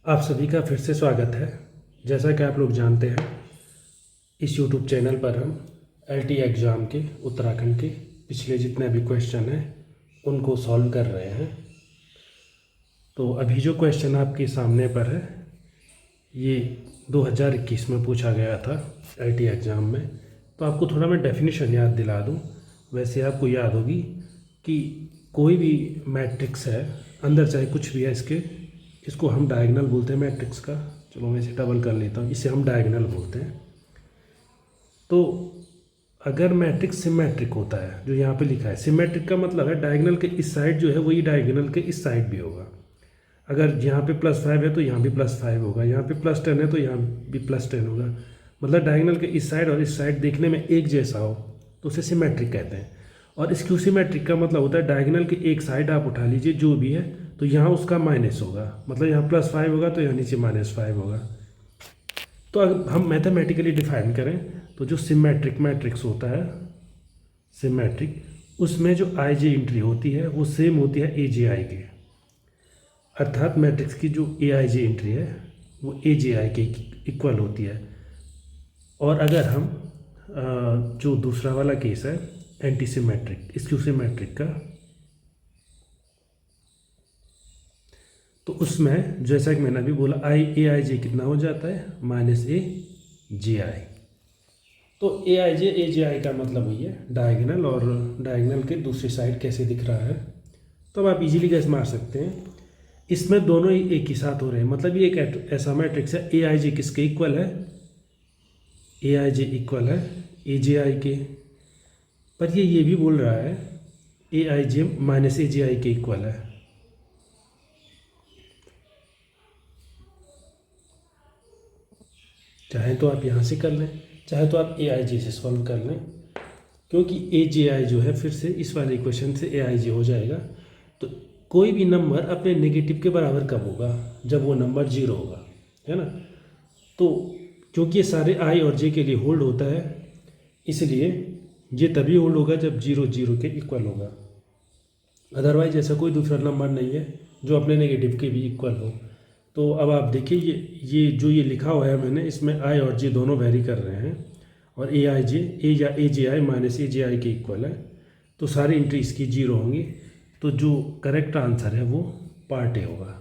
आप सभी का फिर से स्वागत है। जैसा कि आप लोग जानते हैं, इस YouTube चैनल पर हम LT एग्ज़ाम के उत्तराखंड के पिछले जितने भी क्वेश्चन हैं उनको सॉल्व कर रहे हैं। तो अभी जो क्वेश्चन आपके सामने पर है ये 2021 में पूछा गया था LT एग्ज़ाम में। तो आपको थोड़ा मैं डेफिनेशन याद दिला दूं। वैसे आपको याद होगी कि कोई भी मैट्रिक्स है, अंदर चाहे कुछ भी है इसको हम डायगोनल बोलते हैं मैट्रिक्स का। चलो मैं इसे डबल कर लेता हूँ, इसे हम डायगोनल बोलते हैं। तो अगर मैट्रिक्स सिमेट्रिक होता है, जो यहाँ पे लिखा है, सिमेट्रिक का मतलब है डायगोनल के इस साइड जो है वही डायगोनल के इस साइड भी होगा। अगर यहाँ पे +5 है तो यहाँ भी +5 होगा, यहाँ पे +10 है तो यहाँ भी +10 होगा। मतलब डायगोनल के इस साइड और इस साइड देखने में एक जैसा हो तो उसे सिमेट्रिक कहते हैं। और स्क्यू सिमेट्रिक का मतलब होता है डायगोनल के एक साइड आप उठा लीजिए जो भी है, तो यहाँ उसका माइनस होगा। मतलब यहाँ +5 होगा तो यहाँ नीचे -5 होगा। तो अगर हम मैथमेटिकली डिफाइन करें तो जो सिमेट्रिक मैट्रिक्स होता है, सिमेट्रिक, उसमें जो आई जे एंट्री होती है वो सेम होती है ए जे आई के। अर्थात मैट्रिक्स की जो ए आई जे एंट्री है वो ए जे आई के इक्वल होती है। और अगर हम जो दूसरा वाला केस है एंटी सिमेट्रिक, स्क्यू सिमेट्रिक का, तो उसमें जैसा कि मैंने अभी बोला ए आई जे कितना हो जाता है, -a जे आई। तो ए जे आई का मतलब वही है डायगोनल, और डायगोनल के दूसरी साइड कैसे दिख रहा है तो अब आप इजीली गैस मार सकते हैं। इसमें दोनों ही एक ही साथ हो रहे हैं, मतलब ये एक ऐसा मैट्रिक्स है ए आई जे किसके इक्वल है, ए आई जे इक्वल है ए जे आई के। पर ये भी बोल रहा है ए आई जे -a जे आई के इक्वल है। चाहे तो आप यहाँ से कर लें, चाहे तो आप ए आई जे से सॉल्व कर लें, क्योंकि ए जे आई जो है फिर से इस वाले इक्वेशन से ए आई जे हो जाएगा। तो कोई भी नंबर अपने नेगेटिव के बराबर कब होगा, जब वो नंबर 0 होगा, है ना। तो क्योंकि ये सारे आई और जे के लिए होल्ड होता है, इसलिए ये तभी होल्ड होगा जब 0 0 के इक्वल होगा। अदरवाइज ऐसा कोई दूसरा नंबर नहीं है जो अपने नेगेटिव के भी इक्वल हो। तो अब आप देखिए ये जो ये लिखा हुआ है मैंने, इसमें आई और जे दोनों वेरी कर रहे हैं, और ए आई जे ए जे आई -a जे आई के इक्वल है। तो सारी एंट्री इसकी 0 होंगी। तो जो करेक्ट आंसर है वो पार्ट ए होगा।